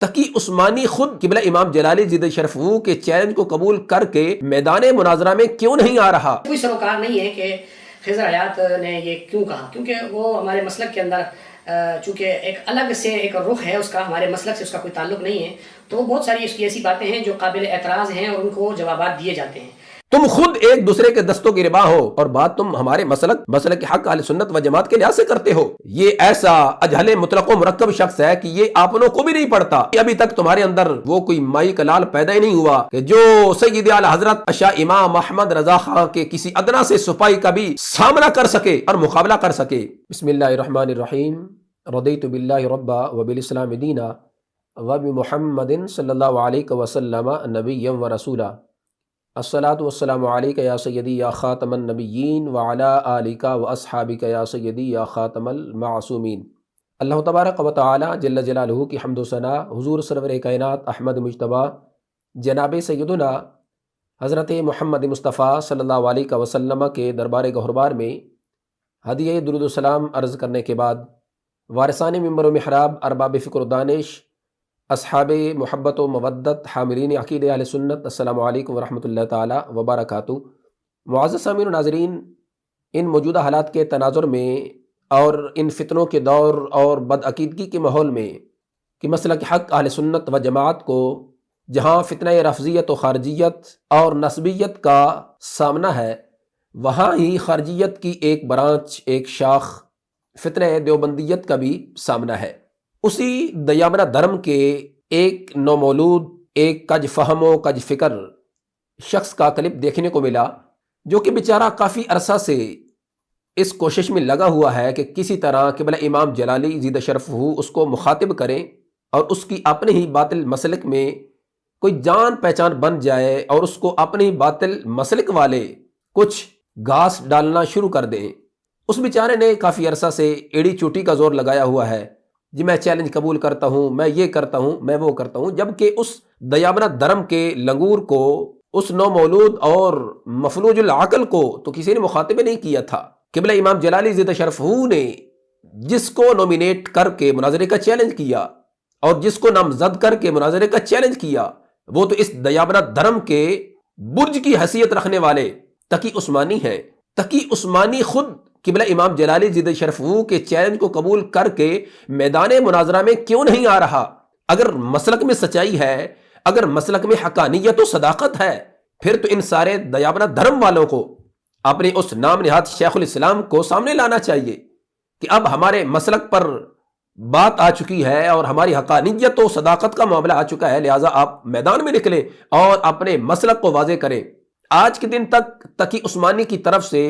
تقی عثمانی خود قبلہ امام جلالی زیدہ شرف کے چیلنج کو قبول کر کے میدان مناظرہ میں کیوں نہیں آ رہا؟ کوئی سروکار نہیں ہے کہ خضر حیات نے یہ کیوں کہا، کیونکہ وہ ہمارے مسلک کے اندر چونکہ ایک الگ سے ایک رخ ہے اس کا، ہمارے مسلک سے اس کا کوئی تعلق نہیں ہے، تو بہت ساری اس کی ایسی باتیں ہیں جو قابل اعتراض ہیں اور ان کو جوابات دیے جاتے ہیں۔ تم خود ایک دوسرے کے دستوں کی ربا ہو اور بات تم ہمارے مسلک حق اہل سنت و جماعت کے لحاظ سے کرتے ہو۔ یہ ایسا اجہل مطلق و مرکب شخص ہے کہ یہ اپنوں کو بھی نہیں پڑھتا۔ ابھی تک تمہارے اندر وہ کوئی مائی کا لال پیدا ہی نہیں ہوا کہ جو سید اعلی حضرت شاہ امام احمد رضا خان کے کسی ادنا سے سپاہی کا بھی سامنا کر سکے اور مقابلہ کر سکے۔ بسم اللہ الرحمن الرحیم۔ رضیت باللہ ربا وبالاسلام دینا وبمحمد صلی اللہ علیہ وسلم نبیا و رسولا۔ الصلاۃ والسلام علیک یا سیدی یا خاتم النبیین وعلی آلک و اصحابک یا سیدی یا خاتم المعصومین۔ اللہ تبارک و تعالی جل جلالہ کی حمد و ثنا حضور سرور کائنات احمد مجتبیٰ جناب سیدنا حضرت محمد مصطفیٰ صلی اللہ علیہ وسلم کے دربار گہربار میں ہدیہ درود و سلام عرض کرنے کے بعد وارثان منبر و محراب، ارباب فکر و دانش، اصحاب محبت و مودت، حاملین عقید اہل سنت، السلام علیکم ورحمۃ اللہ تعالی وبرکاتہ۔ معزز سامعین و ناظرین، ان موجودہ حالات کے تناظر میں اور ان فتنوں کے دور اور بدعقیدگی کے ماحول میں کہ مسلک حق اہل سنت و جماعت کو جہاں فتنہ رفضیت و خارجیت اور نسبیت کا سامنا ہے، وہاں ہی خارجیت کی ایک برانچ، ایک شاخ فتنہ دیوبندیت کا بھی سامنا ہے۔ اسی دیامنہ دھرم کے ایک نومولود، ایک کج فہم و کج فکر شخص کا کلپ دیکھنے کو ملا، جو کہ بیچارہ کافی عرصہ سے اس کوشش میں لگا ہوا ہے کہ کسی طرح قبلہ امام جلالی زیدہ شرف اس کو مخاطب کریں اور اس کی اپنے ہی باطل مسلک میں کوئی جان پہچان بن جائے اور اس کو اپنے ہی باطل مسلک والے کچھ گھاس ڈالنا شروع کر دیں۔ اس بیچارے نے کافی عرصہ سے ایڑی چوٹی کا زور لگایا ہوا ہے، جی میں چیلنج قبول کرتا ہوں، میں یہ کرتا ہوں، میں وہ کرتا ہوں، جبکہ اس دیامنہ دھرم کے لنگور کو، اس نومولود اور مفلوج العقل کو تو کسی نے مخاطب نہیں کیا تھا۔ قبلہ امام جلالی زیدہ شرف نے جس کو نومینیٹ کر کے مناظرے کا چیلنج کیا اور جس کو نامزد کر کے مناظرے کا چیلنج کیا، وہ تو اس دیامنہ دھرم کے برج کی حیثیت رکھنے والے تقی عثمانی ہیں۔ تقی عثمانی خود قبلہ امام جلالی زیدہ شرف کے چیلنج کو قبول کر کے میدان مناظرہ میں کیوں نہیں آ رہا؟ اگر مسلک میں سچائی ہے، اگر مسلک میں حقانیت و صداقت ہے، پھر تو ان سارے دیامنہ دھرم والوں کو اپنے اس نام نہاد شیخ الاسلام کو سامنے لانا چاہیے کہ اب ہمارے مسلک پر بات آ چکی ہے اور ہماری حقانیت و صداقت کا معاملہ آ چکا ہے، لہٰذا آپ میدان میں نکلیں اور اپنے مسلک کو واضح کریں۔ آج کے دن تک تقی عثمانی کی طرف سے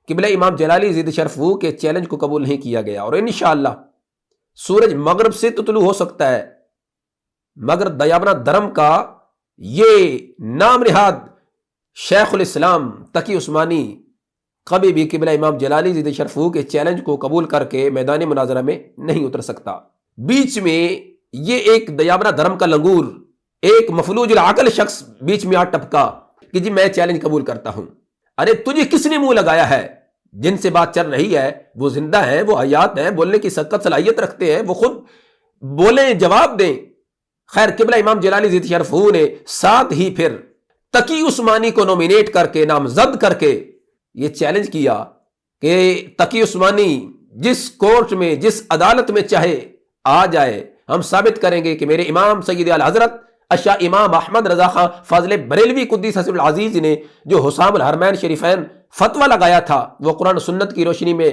قبلہ امام جلالی زیدہ شرف کے چیلنج کو قبول نہیں کیا گیا، اور انشاءاللہ سورج مغرب سے تو طلوع ہو سکتا ہے، مگر دیامنہ دھرم کا یہ نام نہاد شیخ الاسلام تقی عثمانی کبھی بھی قبلہ امام جلالی زیدہ شرف کے چیلنج کو قبول کر کے میدان مناظرہ میں نہیں اتر سکتا۔ بیچ میں یہ ایک دیامنہ دھرم کا لنگور، ایک مفلوج العقل شخص بیچ میں آ ٹپکا کہ جی میں چیلنج قبول کرتا ہوں۔ ارے تجھے کس نے منہ لگایا ہے؟ جن سے بات چل رہی ہے وہ زندہ ہیں، وہ حیات ہیں، بولنے کی سخت صلاحیت رکھتے ہیں، وہ خود بولیں، جواب دیں۔ خیر، قبلہ امام جلالی زیدہ شرف نے ساتھ ہی پھر تقی عثمانی کو نومینیٹ کر کے، نامزد کر کے یہ چیلنج کیا کہ تقی عثمانی جس کورٹ میں، جس عدالت میں چاہے آ جائے، ہم ثابت کریں گے کہ میرے امام سید اعلی حضرت شاہ امام احمد رضا خان فاضل بریلوی قدس سر العزیز نے جو حسام الحرمین شریفین فتویٰ لگایا تھا وہ قرآن و سنت کی روشنی میں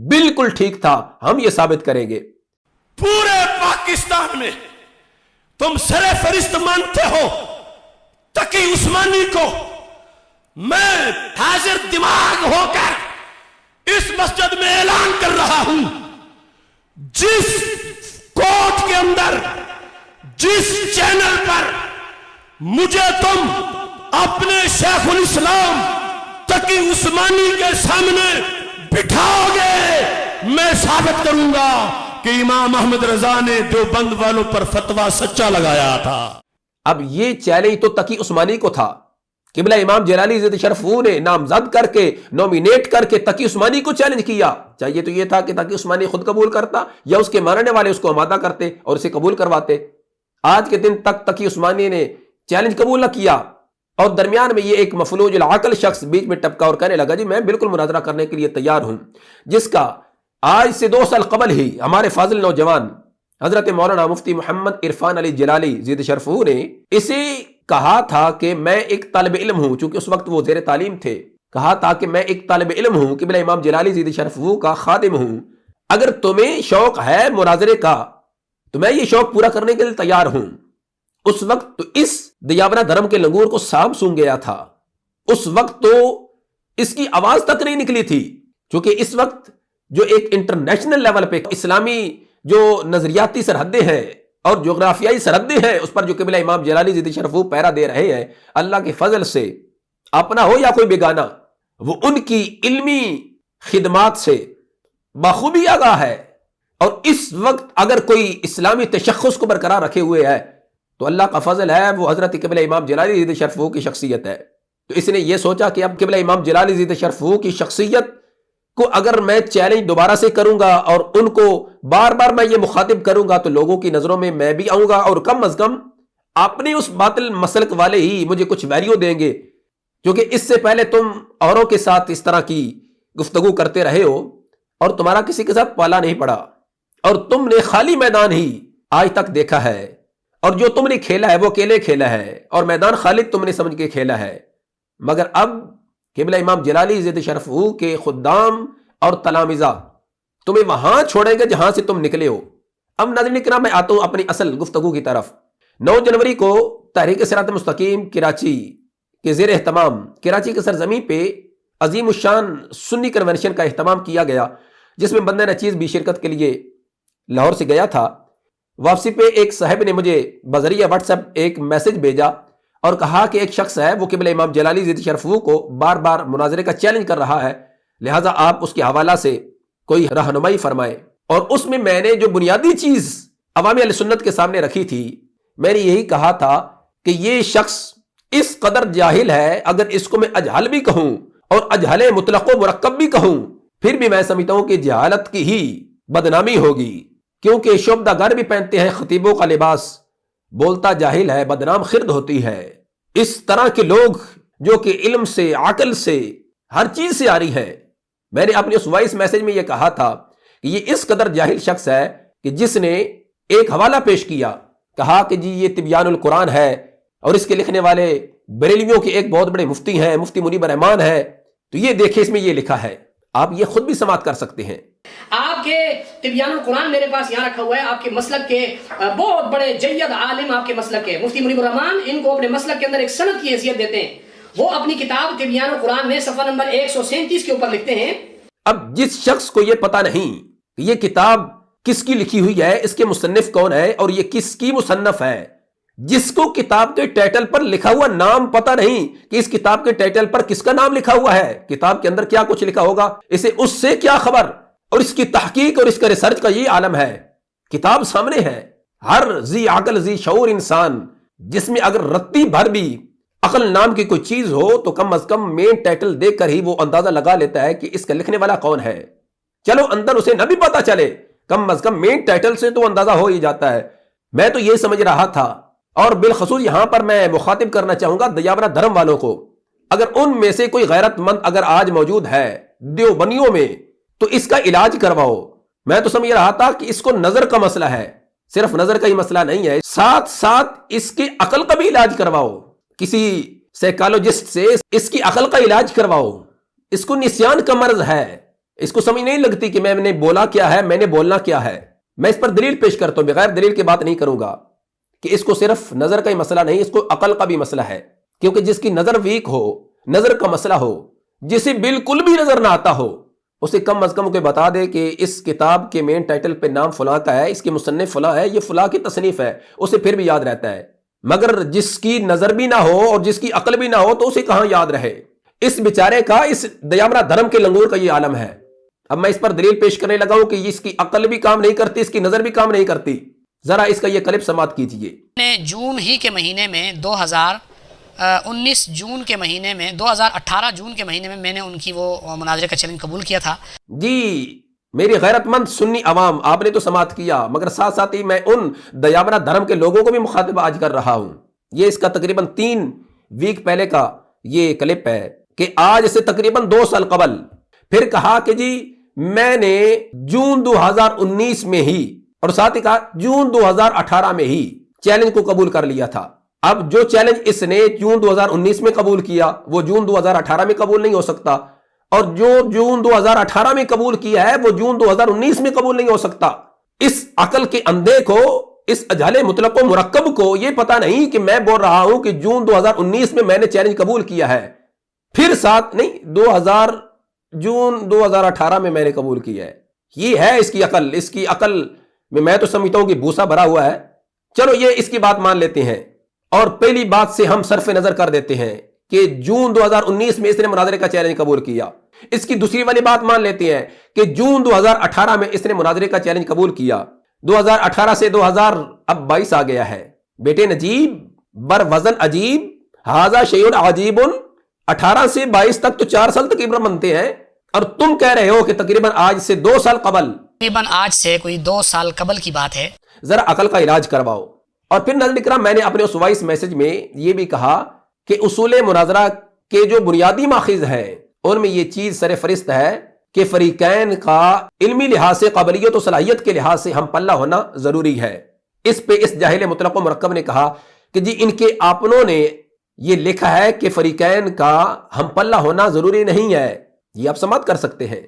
بالکل ٹھیک تھا، ہم یہ ثابت کریں گے۔ پورے پاکستان میں تم سر فہرست مانتے ہو تقی عثمانی کو، میں حاضر دماغ ہو کر اس مسجد میں اعلان کر رہا ہوں، جس کورٹ کے اندر، جس چینل پر مجھے تم اپنے شیخ الاسلام تقی عثمانی کے سامنے بٹھاؤ گے، میں ثابت کروں گا کہ امام احمد رضا نے دیوبند والوں پر فتویٰ سچا لگایا تھا۔ اب یہ چیلنج تو تقی عثمانی کو تھا، قبلہ امام جلالی زیدہ شرف نے نامزد کر کے، نومینیٹ کر کے تقی عثمانی کو چیلنج کیا۔ چاہیے تو یہ تھا کہ تقی عثمانی خود قبول کرتا یا اس کے ماننے والے اس کو آمادہ کرتے اور اسے قبول کرواتے۔ آج کے دن تک تقی عثمانی نے چیلنج قبول نہ کیا، اور درمیان میں یہ ایک مفلوج العقل شخص بیچ میں ٹپکا اور کہنے لگا جی میں بالکل مناظرہ کرنے کے لیے تیار ہوں، جس کا آج سے 2 سال قبل ہی ہمارے فاضل نوجوان حضرت مولانا مفتی محمد عرفان علی جلالی زید شرفہ نے اسے کہا تھا کہ میں ایک طالب علم ہوں، چونکہ اس وقت وہ زیر تعلیم تھے، کہا تھا کہ میں ایک طالب علم ہوں، قبلہ امام جلالی زید شرفہ کا خادم ہوں، اگر تمہیں شوق ہے مناظرے کا تو میں یہ شوق پورا کرنے کے لیے تیار ہوں۔ اس وقت تو اس دیابنا دھرم کے لنگور کو سانپ سونگ گیا تھا، اس وقت تو اس کی آواز تک نہیں نکلی تھی، چونکہ اس وقت جو ایک انٹرنیشنل لیول پہ اسلامی جو نظریاتی سرحدیں ہیں اور جغرافیائی سرحدیں ہیں اس پر جو قبلہ امام جلالی زید شرفہ پہرا دے رہے ہیں، اللہ کے فضل سے اپنا ہو یا کوئی بیگانہ، وہ ان کی علمی خدمات سے بخوبی آگاہ ہے، اور اس وقت اگر کوئی اسلامی تشخص کو برقرار رکھے ہوئے ہے تو اللہ کا فضل ہے، وہ حضرت قبلہ امام جلالی زید شرفہ کی شخصیت ہے۔ تو اس نے یہ سوچا کہ اب قبلہ امام جلالی زید شرفہ کی شخصیت کو اگر میں چیلنج دوبارہ سے کروں گا اور ان کو بار بار میں یہ مخاطب کروں گا تو لوگوں کی نظروں میں میں بھی آؤں گا، اور کم از کم اپنے اس باطل مسلک والے ہی مجھے کچھ ویلیو دیں گے، کیونکہ اس سے پہلے تم اوروں کے ساتھ اس طرح کی گفتگو کرتے رہے ہو اور تمہارا کسی کے ساتھ پالا نہیں پڑا، اور تم نے خالی میدان ہی آج تک دیکھا ہے، اور جو تم نے کھیلا ہے وہ اکیلے کھیلا ہے، اور میدان خالد تم نے سمجھ کے کھیلا ہے۔ مگر اب قبلہ امام جلالی زید شرفہ کے خدام اور تلامذہ تمہیں وہاں چھوڑیں گے جہاں سے تم نکلے ہو۔ اب ناظرین کرام میں آتا ہوں اپنی اصل گفتگو کی طرف۔ 9 جنوری کو تحریک صراط مستقیم کراچی کے زیر اہتمام کراچی کے سرزمین پہ عظیم الشان سنی کنونشن کا اہتمام کیا گیا، جس میں بندہ نچیز بھی شرکت کے لیے لاہور سے گیا تھا۔ واپسی پہ ایک صاحب نے مجھے بذریعہ واٹس ایپ ایک میسج بھیجا اور کہا کہ ایک شخص ہے وہ قبلہ امام جلالی زید شرفہ کو بار بار مناظرے کا چیلنج کر رہا ہے، لہٰذا آپ اس کے حوالہ سے کوئی رہنمائی فرمائیں۔ اور اس میں میں نے جو بنیادی چیز عوام اہل سنت کے سامنے رکھی تھی، میں نے یہی کہا تھا کہ یہ شخص اس قدر جاہل ہے، اگر اس کو میں اجہل بھی کہوں اور اجہل مطلق و مرکب بھی کہوں پھر بھی میں سمجھتا ہوں کہ جہالت کی ہی بدنامی ہوگی، کیونکہ شعبدہ گر بھی پہنتے ہیں خطیبوں کا لباس، بولتا جاہل ہے بدنام خرد ہوتی ہے۔ اس طرح کے لوگ جو کہ علم سے عقل سے ہر چیز سے آ رہی ہیں، میں نے اپنے اس وائس میسج میں یہ کہا تھا کہ یہ اس قدر جاہل شخص ہے کہ جس نے ایک حوالہ پیش کیا، کہا کہ جی یہ تبیان القرآن ہے اور اس کے لکھنے والے بریلویوں کے ایک بہت بڑے مفتی ہیں، مفتی منیب الرحمان ہے، تو یہ دیکھیں اس میں یہ لکھا ہے، آپ یہ خود بھی سماعت کر سکتے ہیں۔ آپ کے تبیان القرآن میرے پاس یہاں رکھا ہوا ہے، آپ کے مسلک کے بہت بڑے جید عالم آپ کے مسلک کے مفتی منیب الرحمان ان کو اپنے مسلک کے اندر ایک سند کی حیثیت دیتے ہیں۔ وہ اپنی کتاب تبیان القرآن میں صفحہ نمبر 137 کے اوپر لکھتے ہیں، اب جس شخص کو یہ پتا نہیں کہ یہ کتاب کس کی لکھی ہوئی ہے، اس کے مصنف کون ہے اور یہ کس کی مصنف ہے، جس کو کتاب کے ٹائٹل پر لکھا ہوا نام پتا نہیں کہ اس کتاب کے ٹائٹل پر کس کا نام لکھا ہوا ہے، کتاب کے اندر کیا کچھ لکھا ہوگا، اسے اس سے کیا خبر، اور اس کی تحقیق اور اس کا ریسرچ کا یہ عالم ہے۔ کتاب سامنے ہے، ہر ذی عقل ذی شعور انسان جس میں اگر رتی بھر بھی عقل نام کی کوئی چیز ہو تو کم از کم مین ٹائٹل دیکھ کر ہی وہ اندازہ لگا لیتا ہے کہ اس کا لکھنے والا کون ہے، چلو اندر اسے نہ بھی پتا چلے، کم از کم مین ٹائٹل سے تو اندازہ ہو ہی جاتا ہے۔ میں تو یہ سمجھ رہا تھا، اور بالخصوص یہاں پر میں مخاطب کرنا چاہوں گا دیابنا دھرم والوں کو، اگر ان میں سے کوئی غیرت مند اگر آج موجود ہے دیوبندیوں میں تو اس کا علاج کرواؤ۔ میں تو سمجھ رہا تھا کہ اس کو نظر کا مسئلہ ہے، صرف نظر کا ہی مسئلہ نہیں ہے، ساتھ ساتھ اس کی عقل کا بھی علاج کرواؤ، کسی سائیکالوجسٹ سے اس کی عقل کا علاج کرواؤ۔ اس کو نسیان کا مرض ہے، اس کو سمجھ نہیں لگتی کہ میں نے بولا کیا ہے، میں نے بولنا کیا ہے۔ میں اس پر دلیل پیش کرتا ہوں، بغیر دلیل کی بات نہیں کروں گا کہ اس کو صرف نظر کا ہی مسئلہ نہیں، اس کو عقل کا بھی مسئلہ ہے، کیونکہ جس کی نظر ویک ہو، نظر کا مسئلہ ہو، جسے بالکل بھی نظر نہ آتا ہو، اسے کم از کم کوئی بتا دے کہ اس کتاب کے مین ٹائٹل پہ نام فلاں کا ہے، اس کے مصنف فلاں ہے، یہ فلاں کی تصنیف ہے، اسے پھر بھی یاد رہتا ہے۔ مگر جس کی نظر بھی نہ ہو اور جس کی عقل بھی نہ ہو تو اسے کہاں یاد رہے؟ اس بیچارے کا، اس دیابنا دھرم کے لنگور کا یہ عالم ہے۔ اب میں اس پر دلیل پیش کرنے لگا ہوں کہ اس کی عقل بھی کام نہیں کرتی، اس کی نظر بھی کام نہیں کرتی۔ ذرا اس کا یہ کلپ سماعت کیجئے۔ جون ہی کے مہینے میں 2019 جون کے مہینے میں 2018 جون کے مہینے میں نے ان کی وہ مناظرے کا چیلنج قبول کیا تھا۔ جی میری غیرت مند سنی عوام، آپ نے تو سماعت کیا، مگر ساتھ ساتھ ہی میں ان دیابنا دھرم کے لوگوں کو بھی مخاطب آج کر رہا ہوں۔ یہ اس کا تقریباً 3 ویک پہلے کا یہ کلپ ہے کہ آج سے تقریباً 2 سال قبل پھر کہا کہ جی میں نے جون 2019 میں ہی، اور ساتھ ہی کہا جون 2018 میں ہی چیلنج کو قبول کر لیا تھا۔ اب جو چیلنج اس نے جون 2019 میں قبول کیا وہ جون 2018 میں قبول نہیں ہو سکتا، اور جو جون 2018 میں قبول کیا ہے وہ جون 2019 میں قبول نہیں ہو سکتا۔ اس عقل کے اندھے کو، اس اجہل مطلق و مرکب کو یہ پتا نہیں کہ میں بول رہا ہوں کہ جون 2019 میں میں نے چیلنج قبول کیا ہے، پھر ساتھ نہیں جون 2018 میں نے قبول کیا ہے۔ یہ ہے اس کی عقل۔ اس کی عقل میں تو سمجھتا ہوں کہ بھوسا بھرا ہوا ہے۔ چلو یہ اس کی بات مان لیتے ہیں، اور پہلی بات سے ہم صرف نظر کر دیتے ہیں کہ جون 2019 میں اس نے مناظرے کا چیلنج قبول کیا۔ اس کی دوسری والی بات مان لیتے ہیں کہ جون 2018 میں اس نے مناظرے کا چیلنج قبول کیا۔ 2018 سے 2022 آ گیا ہے۔ بیٹے نجیب بر وزن عجیب، ہاذا شیء عجیب، 18 سے 22 تک تو 4 سال تقریباً بنتے ہیں، اور تم کہہ رہے ہو کہ تقریباً آج سے 2 سال قبل، تقریباً آج سے کوئی 2 سال قبل کی بات ہے۔ ذرا عقل کا علاج کرواؤ۔ اور پھر ناظرین کرام، میں نے اپنے اس وائس میسج میں یہ بھی کہا کہ اصول مناظرہ کے جو بنیادی ماخذ ہیں ان میں یہ چیز سر فہرست ہے کہ فریقین کا علمی لحاظ سے، قابلیت و صلاحیت کے لحاظ سے ہم پلہ ہونا ضروری ہے۔ اس پہ اس جاہل مطلق و مرکب نے کہا کہ جی ان کے اپنوں نے یہ لکھا ہے کہ فریقین کا ہم پلہ ہونا ضروری نہیں ہے۔ یہ آپ سماعت کر سکتے ہیں۔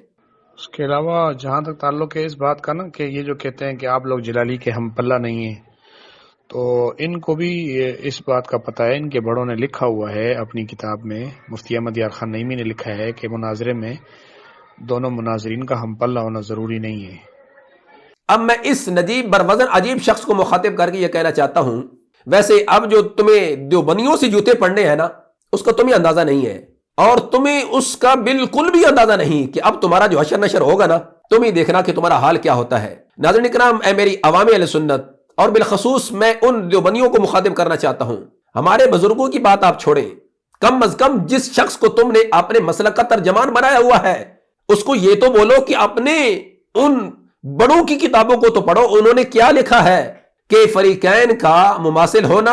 اس کے علاوہ جہاں تک تعلق ہے اس بات کا نا کہ یہ جو کہتے ہیں کہ آپ لوگ جلالی کے ہم پلہ نہیں ہیں، تو ان کو بھی اس بات کا پتہ ہے، ان کے بڑوں نے لکھا ہوا ہے اپنی کتاب میں، مفتی احمد یار خان نعیمی نے لکھا ہے کہ مناظرے میں دونوں مناظرین کا ہم پلہ ہونا ضروری نہیں ہے۔ اب میں اس نجیب بروزن عجیب شخص کو مخاطب کر کے یہ کہنا چاہتا ہوں، ویسے اب جو تمہیں دیوبندیوں سے جوتے پڑنے ہیں نا، اس کا تمہیں اندازہ نہیں ہے، اور تمہیں اس کا بالکل بھی اندازہ نہیں کہ اب تمہارا جو حشر نشر ہوگا نا، تم ہی دیکھنا کہ تمہارا حال کیا ہوتا ہے۔ ناظرین کرام، اے میری عوام اہل سنت، اور بالخصوص میں ان دیوبندیوں کو مخاطب کرنا چاہتا ہوں، ہمارے بزرگوں کی بات آپ چھوڑیں، کم از کم جس شخص کو تم نے اپنے مسلک کا ترجمان بنایا ہوا ہے اس کو یہ تو بولو کہ اپنے ان بڑوں کی کتابوں کو تو پڑھو، انہوں نے کیا لکھا ہے کہ فریقین کا مماثل ہونا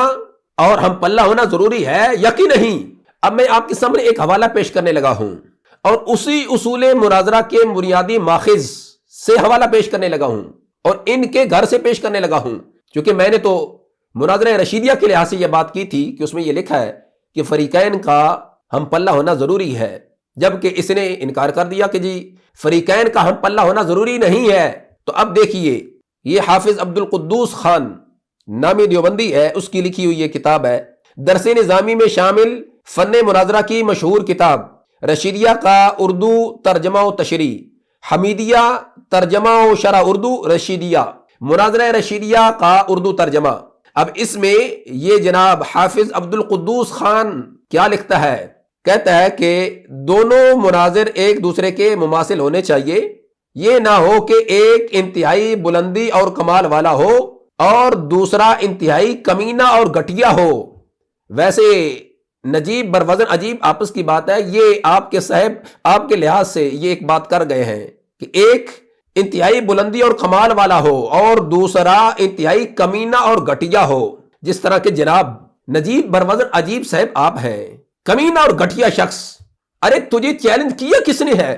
اور ہم پلہ ہونا ضروری ہے یا کہ نہیں۔ اب میں آپ کے سامنے ایک حوالہ پیش کرنے لگا ہوں، اور اسی اصول مناظرہ کے بنیادی ماخذ سے حوالہ پیش کرنے لگا ہوں، اور ان کے گھر سے پیش کرنے لگا ہوں، کیونکہ میں نے تو مناظرہ رشیدیہ کے لحاظ سے یہ بات کی تھی کہ اس میں یہ لکھا ہے کہ فریقین کا ہم پلہ ہونا ضروری ہے، جبکہ اس نے انکار کر دیا کہ جی فریقین کا ہم پلہ ہونا ضروری نہیں ہے۔ تو اب دیکھیے، یہ حافظ عبد القدوس خان نامی دیوبندی ہے، اس کی لکھی ہوئی یہ کتاب ہے، درس نظامی میں شامل فن مناظرہ کی مشہور کتاب، رشیدیہ کا اردو ترجمہ و تشریح، حمیدیہ ترجمہ و شرح اردو رشیدیہ، مناظرہ رشیدیہ کا اردو ترجمہ۔ اب اس میں یہ جناب حافظ عبد القدوس خان کیا لکھتا ہے؟ کہتا ہے کہ دونوں مناظر ایک دوسرے کے مماثل ہونے چاہیے، یہ نہ ہو کہ ایک انتہائی بلندی اور کمال والا ہو اور دوسرا انتہائی کمینہ اور گھٹیا ہو۔ ویسے نجیب بروزن عجیب آپس کی بات ہے، یہ آپ کے صاحب آپ کے لحاظ سے یہ ایک بات کر گئے ہیں کہ ایک انتہائی بلندی اور کمال والا ہو اور دوسرا انتہائی کمینہ اور گھٹیا ہو، جس طرح کے جناب نجیب بروزن عجیب صاحب آپ ہیں، کمینہ اور گھٹیا شخص۔ ارے تجھے چیلنج کیا کس نے ہے؟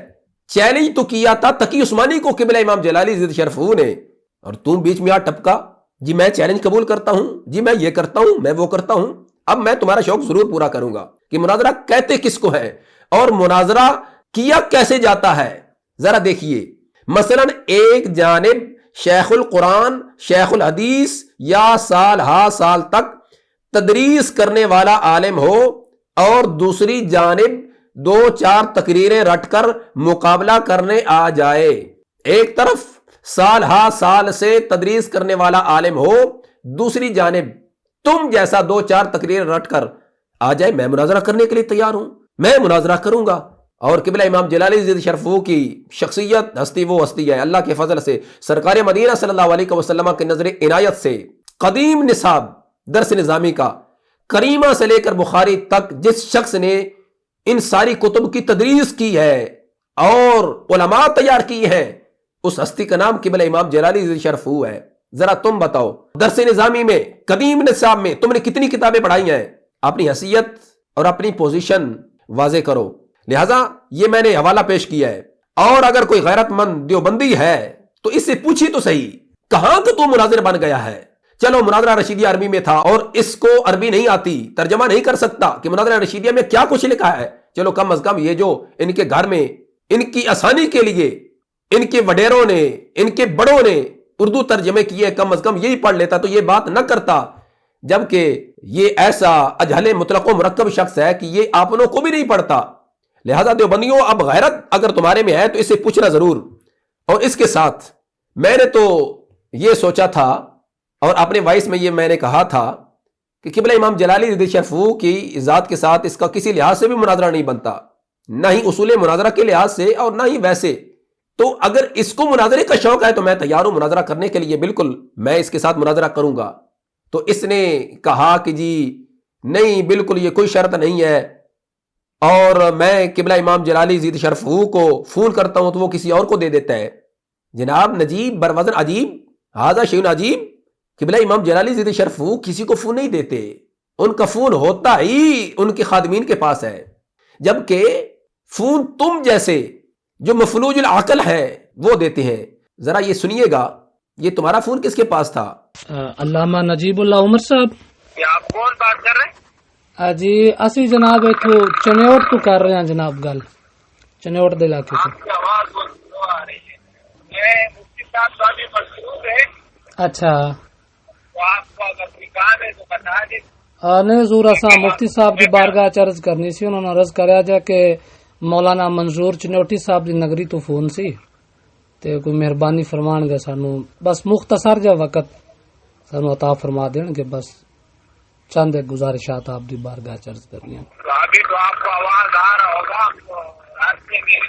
چیلنج تو کیا تھا تقی عثمانی کو قبلہ امام جلالی ضد شرفو نے، اور تم بیچ میں آ ٹپکا، جی میں چیلنج قبول کرتا ہوں، جی میں یہ کرتا ہوں، میں وہ کرتا ہوں۔ اب میں تمہارا شوق ضرور پورا کروں گا کہ مناظرہ کہتے کس کو ہے اور مناظرہ کیا کیسے جاتا ہے۔ ذرا دیکھیے، مثلا ایک جانب شیخ القرآن، شیخ الحدیث یا سال ہا سال تک تدریس کرنے والا عالم ہو، اور دوسری جانب 2-4 تقریریں رٹ کر مقابلہ کرنے آ جائے۔ ایک طرف سال ہا سال سے تدریس کرنے والا عالم ہو، دوسری جانب تم جیسا 2-4 تقریریں رٹ کر آ جائے، میں مناظرہ کرنے کے لیے تیار ہوں، میں مناظرہ کروں گا۔ اور قبلہ امام جلالی ضد شرفو کی شخصیت، ہستی وہ ہستی ہے، اللہ کے فضل سے سرکار مدینہ صلی اللہ علیہ وسلم کے نظر عنایت سے قدیم نصاب درس نظامی کا کریمہ سے لے کر بخاری تک جس شخص نے ان ساری کتب کی تدریس کی ہے اور علماء تیار کی ہیں، اس ہستی کا نام قبلہ امام جلالی ذی شرف ہے. ذرا تم بتاؤ درس نظامی میں قدیم نصاب میں تم نے کتنی کتابیں پڑھائی ہیں؟ اپنی حیثیت اور اپنی پوزیشن واضح کرو. لہذا یہ میں نے حوالہ پیش کیا ہے. اور اگر کوئی غیرت مند دیوبندی ہے تو اس سے پوچھی تو صحیح کہاں کو تو مناظر بن گیا ہے. چلو مناظرہ رشیدیہ عربی میں تھا اور اس کو عربی نہیں آتی، ترجمہ نہیں کر سکتا کہ مناظرہ رشیدیہ میں کیا کچھ لکھا ہے. چلو کم از کم یہ جو ان کے گھر میں ان کی آسانی کے لیے ان کے وڈیروں نے ان کے بڑوں نے اردو ترجمے کیے، کم از کم یہی پڑھ لیتا تو یہ بات نہ کرتا. جبکہ یہ ایسا اجہل مطلق و مرکب شخص ہے کہ یہ آپنوں کو بھی نہیں پڑھتا. لہذا دیوبندیوں اب غیرت اگر تمہارے میں ہے تو اسے پوچھنا ضرور. اور اس کے ساتھ میں نے تو یہ سوچا تھا اور اپنے وائس میں یہ میں نے کہا تھا کہ قبلہ امام جلالی ذی شرف کی ذات کے ساتھ اس کا کسی لحاظ سے بھی مناظرہ نہیں بنتا، نہ ہی اصول مناظرہ کے لحاظ سے اور نہ ہی ویسے. تو اگر اس کو مناظرے کا شوق ہے تو میں تیار ہوں مناظرہ کرنے کے لیے، بالکل میں اس کے ساتھ مناظرہ کروں گا. تو اس نے کہا کہ جی نہیں بالکل یہ کوئی شرط نہیں ہے، اور میں قبلہ امام جلالی ذی شرف کو فون کرتا ہوں تو وہ کسی اور کو دے دیتا ہے. جناب نجیب بروزن عجیب ہاذا شیء عجیب. قبلہ امام جلالی ذی شرف کسی کو فون نہیں دیتے، ان کا فون ہوتا ہی ان کے خادمین کے پاس ہے. جبکہ فون تم جیسے جو مفلوج العقل ہے وہ دیتے ہیں. ذرا یہ سنیے گا، یہ تمہارا فون کس کے پاس تھا؟ علامہ نجیب اللہ عمر صاحب. آپ کون بات کر رہے ہیں؟ جی اسی جناب اتو چنیوٹ تو کر رہے ہیں جناب، گل چنیوٹ دے علاقے سے. آپ کی آواز بہت سلو آ رہی ہے. میں مفتی صاحب کافی مصروف ہے، اچھا تو آپ کو اگر کوئی کام ہے تو بتا دیں. نہیں حضور اساں مفتی صاحب کی بارگاہ عرض کرنی سی. انہوں نے عرض کریا جا کہ مولانا منظور چنیوٹی صاحب دی نگری تو فون سی تے کوئی مہربانی فرمان گے سانو بس مختصر جا وقت سانو عطا فرما دین گے، بس چند ایک گزارشات آپ دی بارگاہ عرض کرنی ہیں. تو ابھی تو آپ کو آواز آ رہا ہوگا، آپ کو راستے میں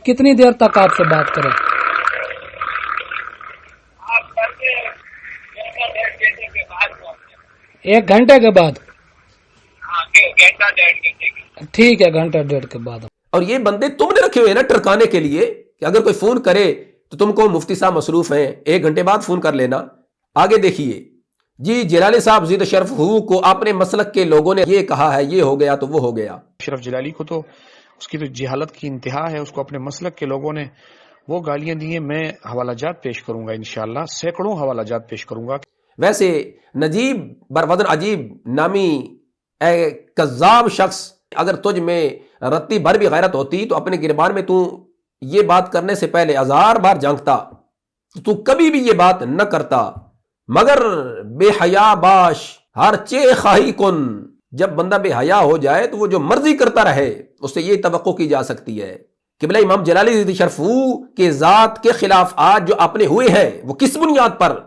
کتنی دیر تک آپ سے بات کریں؟ آپ کر کے 1.5 گھنٹے کے بعد پہنچیں. 1 گھنٹے کے بعد؟ ہاں 1.5 گھنٹے کے. ٹھیک ہے، گھنٹہ ڈیڑھ کے بعد. اور یہ بندے تم نے رکھے ہوئے ہیں نا ٹرکانے کے لیے کہ اگر کوئی فون کرے تو تم کو مفتی صاحب مصروف ہیں 1 گھنٹے بعد فون کر لینا. آگے دیکھیے جی جلالی صاحب ذی شرف کو اپنے مسلک کے لوگوں نے یہ کہا ہے یہ ہو گیا تو وہ ہو گیا. اشرف جلالی کو تو اس کی تو جہالت کی انتہا ہے. اس کو اپنے مسلک کے لوگوں نے وہ گالیاں دی ہیں. میں حوالہ جات پیش کروں گا انشاءاللہ، سینکڑوں حوالہ جات پیش کروں گا. ویسے نجیب بروزن عجیب نامی اے کذاب شخص، اگر تجھ میں رتی بھر بھی غیرت ہوتی تو اپنے گربان میں تو یہ بات کرنے سے پہلے 1000 بار جھانکتا، تو کبھی بھی یہ بات نہ کرتا. مگر بے حیا باش ہر چے خواہی کن. جب بندہ بے حیا ہو جائے تو وہ جو مرضی کرتا رہے، اس سے یہ توقع کی جا سکتی ہے. قبلہ امام جلالی ذی شرف کے ذات کے خلاف آج جو اپنے ہوئے ہیں وہ کس بنیاد پر؟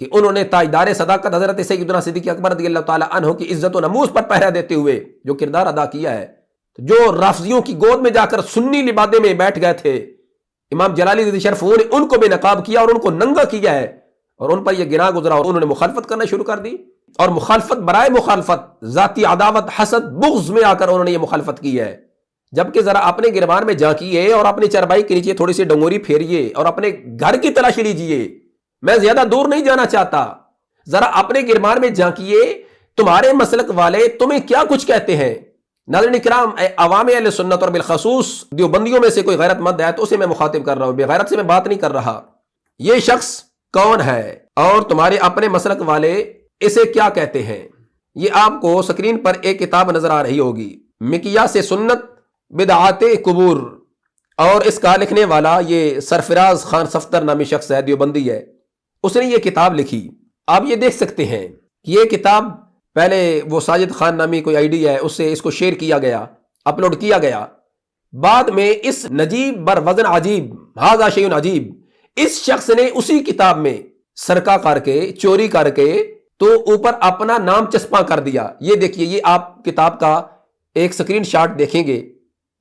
کہ انہوں نے تاجدار صداقت حضرت سیدنا صدیق اکبر رضی اللہ تعالی عنہ کی عزت و نموز پر پہرا دیتے ہوئے جو کردار ادا کیا ہے، جو رافضیوں کی گود میں جا کر سنی لبادے میں بیٹھ گئے تھے، امام جلالی ذی شرف نے ان کو بے نقاب کیا اور ان کو ننگا کیا ہے، اور ان پر یہ گناہ گزرا اور انہوں نے مخالفت کرنا شروع کر دی. اور مخالفت برائے مخالفت، ذاتی عداوت حسد بغض میں آ کر انہوں نے یہ مخالفت کی ہے. جبکہ ذرا اپنے گربان میں جھانکیے اور اپنی چربائی کے نیچے تھوڑی سی ڈنگوری پھیریے اور اپنے گھر کی تلاشی لیجیے. میں زیادہ دور نہیں جانا چاہتا، ذرا اپنے گربان میں جھانکیے تمہارے مسلک والے تمہیں کیا کچھ کہتے ہیں. ناظرین کرام، عوام اہل سنت اور بالخصوص دیوبندیوں میں سے کوئی غیرت مند ہے تو اسے میں مخاطب کر رہا ہوں، بے غیرت سے میں بات نہیں کر رہا. یہ شخص کون ہے اور تمہارے اپنے مسلک والے اسے کیا کہتے ہیں؟ یہ آپ کو سکرین پر ایک کتاب نظر آ رہی ہوگی، مکیاس سنت بدعات قبور، اور اس کا لکھنے والا یہ سرفراز خان صفدر نامی شخص ہے، دیوبندی ہے. اس نے یہ کتاب لکھی. آپ یہ دیکھ سکتے ہیں کہ یہ کتاب پہلے وہ ساجد خان نامی کوئی آئی ڈی ہے، اس سے اس کو شیئر کیا گیا، اپلوڈ کیا گیا. بعد میں اس نجیب بروزن عجیب ہاذا شیء عجیب اس شخص نے اسی کتاب میں سرقہ کر کے چوری کر کے تو اوپر اپنا نام چسپاں کر دیا. یہ دیکھیے، یہ آپ کتاب کا ایک سکرین شاٹ دیکھیں گے،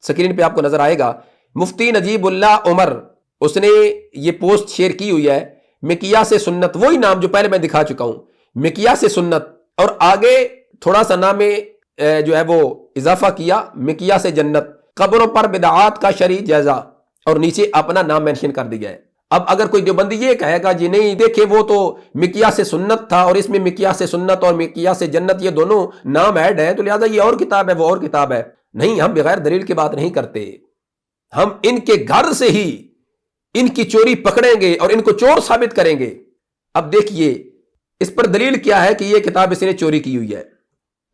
سکرین پہ آپ کو نظر آئے گا. مفتی نجیب اللہ عمر اس نے یہ پوسٹ شیئر کی ہوئی ہے، مکیاس سنت، وہی نام جو پہلے میں دکھا چکا ہوں، مکیاس سنت، اور آگے تھوڑا سا نام جو ہے وہ اضافہ کیا، مکیاس جنت، قبروں پر بدعات کا شرعی جائزہ، اور نیچے اپنا نام مینشن کر دیا ہے. اب اگر کوئی دیوبندی یہ کہے گا جی نہیں دیکھیں وہ تو مقیاس سنت تھا اور اس میں مقیاس سنت اور مقیاس جنت یہ دونوں نام ایڈ ہے تو لہٰذا یہ اور کتاب ہے وہ اور کتاب ہے، نہیں، ہم بغیر دلیل کی بات نہیں کرتے، ہم ان کے گھر سے ہی ان کی چوری پکڑیں گے اور ان کو چور ثابت کریں گے۔ اب دیکھیے اس پر دلیل کیا ہے کہ یہ کتاب اس نے چوری کی ہوئی ہے۔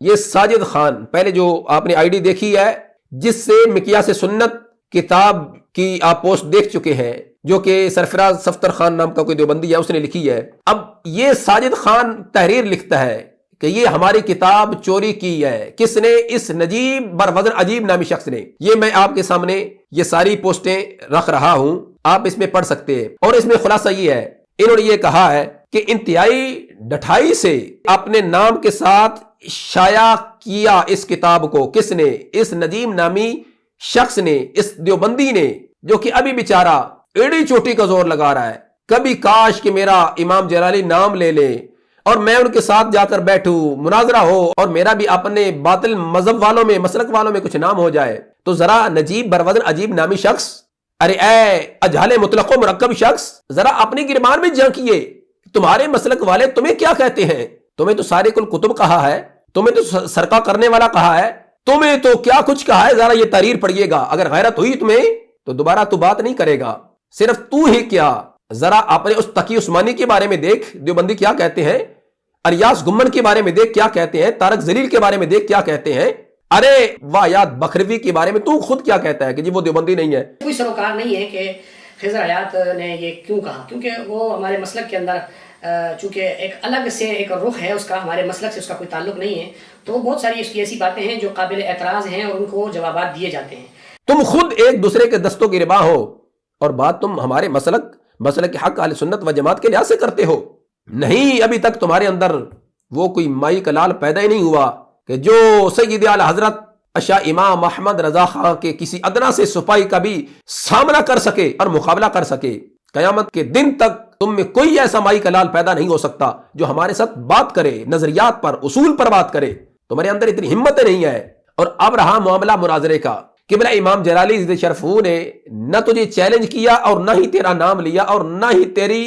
یہ ساجد خان، پہلے جو آپ نے آئی ڈی دیکھی ہے جس سے مقیاس سنت کتاب کی آپ پوسٹ دیکھ چکے ہیں، جو کہ سرفراز صفتر خان نام کا کوئی دیوبندی ہے اس نے لکھی ہے۔ اب یہ ساجد خان تحریر لکھتا ہے کہ یہ ہماری کتاب چوری کی ہے، کس نے؟ اس نجیب بروزن عجیب نامی شخص نے۔ یہ میں آپ کے سامنے یہ ساری پوسٹیں رکھ رہا ہوں، آپ اس میں پڑھ سکتے ہیں، اور اس میں خلاصہ یہ ہے انہوں نے یہ کہا ہے کہ انتہائی ڈٹھائی سے اپنے نام کے ساتھ شائع کیا اس کتاب کو، کس نے؟ اس نجیم نامی شخص نے، اس دیوبندی نے، جو کہ ابھی بیچارہ ایڑی چوٹی کا زور لگا رہا ہے، کبھی کاش کہ میرا امام جلالی نام لے لے اور میں ان کے ساتھ جا کر بیٹھوں، مناظرہ ہو اور میرا بھی اپنے باطل مذہب والوں میں، مسلک والوں میں کچھ نام ہو جائے۔ تو ذرا نجیب بروزن عجیب نامی شخص، ارے اے اجہل مطلق و مرکب شخص، ذرا اپنی گرمان میں جھانکیے، تمہارے مسلک والے تمہیں کیا کہتے ہیں؟ تمہیں تو سارے کل کتب کہا ہے، تمہیں تو سرقہ کرنے والا کہا ہے، تمہیں تو کیا کچھ کہا ہے، ذرا یہ تحریر پڑھیے گا، اگر غیرت ہوئی تمہیں تو دوبارہ تو بات نہیں کرے گا۔ صرف تو ہی کیا، ذرا اپنے اس تقی عثمانی کے بارے میں دیکھ، دیوبندی کیا کہتے ہیں، اریاس گمن کے بارے میں دیکھ کیا کہتے ہیں، طارق ذلیل کے بارے میں دیکھ کیا کہتے ہیں، ارے وایات بکھروی کے بارے میں تو خود کیا کہتا ہے کہ جی وہ دیوبندی نہیں ہے۔ کوئی سروکار نہیں ہے کہ خضر حیات نے یہ کیوں کہا، کیونکہ وہ ہمارے مسلک کے اندر چونکہ ایک الگ سے ایک رخ ہے اس کا، ہمارے مسلک سے اس کا کوئی تعلق نہیں ہے، تو بہت ساری اس کی ایسی باتیں ہیں جو قابل اعتراض ہیں اور ان کو جوابات دیے جاتے ہیں۔ تم خود ایک دوسرے کے دستوں کی ربا ہو اور بات تم ہمارے مسلک حق اہل سنت و جماعت کے لحاظ سے کرتے ہو، نہیں، ابھی تک تمہارے اندر وہ کوئی مائی کلال پیدا ہی نہیں ہوا کہ جو سید اعلی حضرت اشاہ امام محمد رضا خان کے کسی ادنا سے سپاہی کا بھی سامنا کر سکے اور مقابلہ کر سکے۔ قیامت کے دن تک تم میں کوئی ایسا مائی کلال پیدا نہیں ہو سکتا جو ہمارے ساتھ بات کرے، نظریات پر، اصول پر بات کرے، تمہارے اندر اتنی ہمت نہیں ہے۔ اور اب رہا معاملہ مناظرے کا، قبلہ امام جلالی ضد شرفو نے نہ تجھے چیلنج کیا اور نہ ہی تیرا نام لیا اور نہ ہی تیری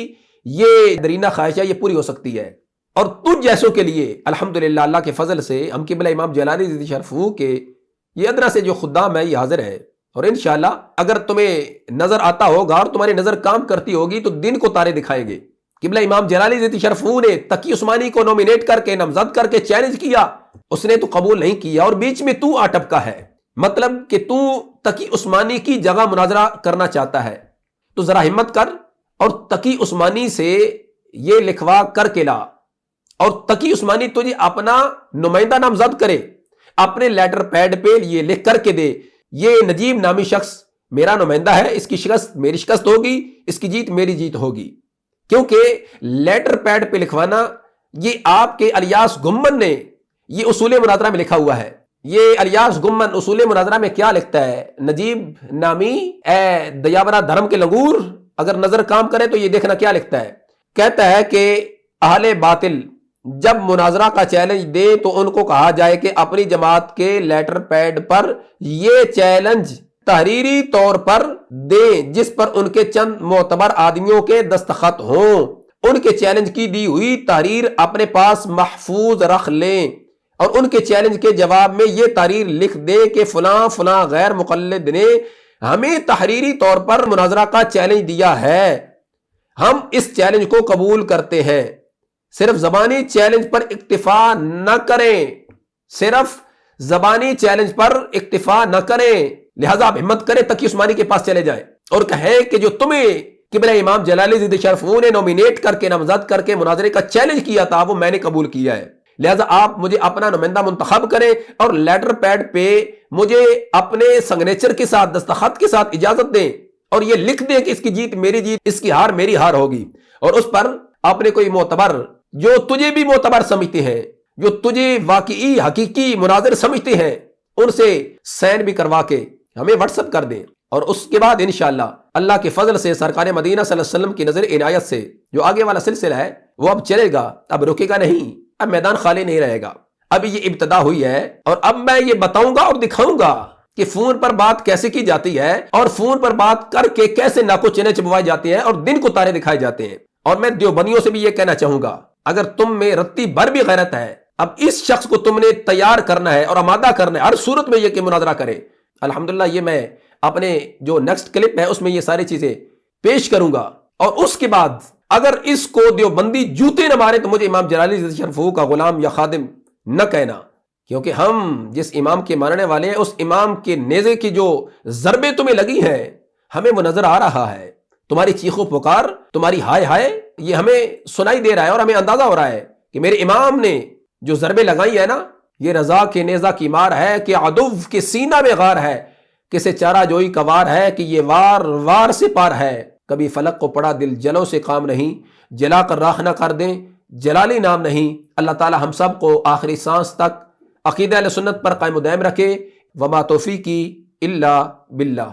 یہ درینہ خواہش ہے یہ پوری ہو سکتی ہے، اور تجھ جیسوں کے لیے الحمدللہ اللہ کے فضل سے ہم قبلہ امام جلالی ضد شرفو کے یہ ادنا سے جو خدام ہے یہ حاضر ہے، اور انشاءاللہ اگر تمہیں نظر آتا ہوگا اور تمہاری نظر کام کرتی ہوگی تو دن کو تارے دکھائیں گے۔ قبلہ امام جلالی ضد شرفو نے تقی عثمانی کو نومینیٹ کر کے، نامزد کر کے چیلنج کیا، اس نے تو قبول نہیں کیا، اور بیچ میں تو آ ٹپکا ہے، مطلب کہ تو تقی عثمانی کی جگہ مناظرہ کرنا چاہتا ہے، تو ذرا ہمت کر اور تقی عثمانی سے یہ لکھوا کر کے لا، اور تقی عثمانی تجھے اپنا نمائندہ نامزد کرے، اپنے لیٹر پیڈ پہ یہ لکھ کر کے دے یہ نجیب نامی شخص میرا نمائندہ ہے، اس کی شکست میری شکست ہوگی، اس کی جیت میری جیت ہوگی، کیونکہ لیٹر پیڈ پہ لکھوانا یہ آپ کے الیاس گمن نے یہ اصول مناظرہ میں لکھا ہوا ہے۔ یہ الیاس گمن اصول مناظرہ میں کیا لکھتا ہے؟ نجیب نامی اے دیابرہ دھرم کے لنگور، اگر نظر کام کرے تو یہ دیکھنا کیا لکھتا ہے۔ کہتا ہے کہ اہل باطل جب مناظرہ کا چیلنج دے تو ان کو کہا جائے کہ اپنی جماعت کے لیٹر پیڈ پر یہ چیلنج تحریری طور پر دیں جس پر ان کے چند معتبر آدمیوں کے دستخط ہوں، ان کے چیلنج کی دی ہوئی تحریر اپنے پاس محفوظ رکھ لیں اور ان کے چیلنج کے جواب میں یہ تحریر لکھ دیں کہ فلاں فلاں غیر مقلد نے ہمیں تحریری طور پر مناظرہ کا چیلنج دیا ہے، ہم اس چیلنج کو قبول کرتے ہیں۔ صرف زبانی چیلنج پر اکتفا نہ کریں، صرف زبانی چیلنج پر اکتفا نہ کریں، لہذا آپ ہمت کریں تقی عثمانی کے پاس چلے جائیں اور کہیں کہ جو تمہیں قبلہ امام جلالی ضد شرفو نے نومینیٹ کر کے، نامزد کر کے مناظرے کا چیلنج کیا تھا وہ میں نے قبول کیا ہے، لہذا آپ مجھے اپنا نمائندہ منتخب کریں اور لیٹر پیڈ پہ مجھے اپنے سگنیچر کے ساتھ، دستخط کے ساتھ اجازت دیں اور یہ لکھ دیں کہ اس کی جیت میری جیت، اس کی ہار میری ہار ہوگی، اور اس پر آپ نے کوئی معتبر جو تجھے بھی معتبر سمجھتے ہیں، جو تجھے واقعی حقیقی مناظر سمجھتے ہیں، ان سے سین بھی کروا کے ہمیں واٹس ایپ کر دیں، اور اس کے بعد انشاءاللہ اللہ کے فضل سے سرکار مدینہ صلی اللہ علیہ وسلم کی نظر عنایت سے جو آگے والا سلسلہ ہے وہ اب چلے گا، اب رکے گا نہیں، اب میدان خالی نہیں رہے گا، اب یہ ابتدا ہوئی ہے، اور اب میں یہ بتاؤں گا اور دکھاؤں گا کہ فون پر بات کیسے کی جاتی ہے اور فون پر بات کر کے کیسے ناکو چنے چبوائی جاتی ہیں اور دن کو تارے دکھائے جاتے ہیں. اور میں دیوبندیوں سے بھی یہ کہنا چاہوں گا، اگر تم میں رتی بھر بھی غیرت ہے، اب اس شخص کو تم نے تیار کرنا ہے اور آمادہ کرنا ہے ہر صورت میں یہ کہ مناظرہ کرے. الحمدللہ یہ میں اپنے جو نیکسٹ کلپ ہے اس میں یہ ساری چیزیں پیش کروں گا. اور اس کے بعد اگر اس کو دیوبندی جوتے نہ مارے تو مجھے امام جلالی شرفو کا غلام یا خادم نہ کہنا، کیونکہ ہم جس امام کے ماننے والے ہیں اس امام کے نیزے کی جو ضربیں تمہیں لگی ہیں ہمیں وہ نظر آ رہا ہے. تمہاری چیخ و پکار، تمہاری ہائے ہائے یہ ہمیں سنائی دے رہا ہے اور ہمیں اندازہ ہو رہا ہے کہ میرے امام نے جو ضربیں لگائی ہیں نا، یہ رضا کے نیزہ کی مار ہے کہ عدو کے سینہ میں غار ہے، کسے چارہ جوئی کا وار ہے کہ یہ وار وار سے پار ہے. کبھی فلک کو پڑا دل جلوں سے کام نہیں، جلا کر راکھ نہ کر دیں جلالی نام نہیں. اللہ تعالی ہم سب کو آخری سانس تک عقیدہ اہل سنت پر قائم و دائم رکھے. وما توفیقی الا باللہ.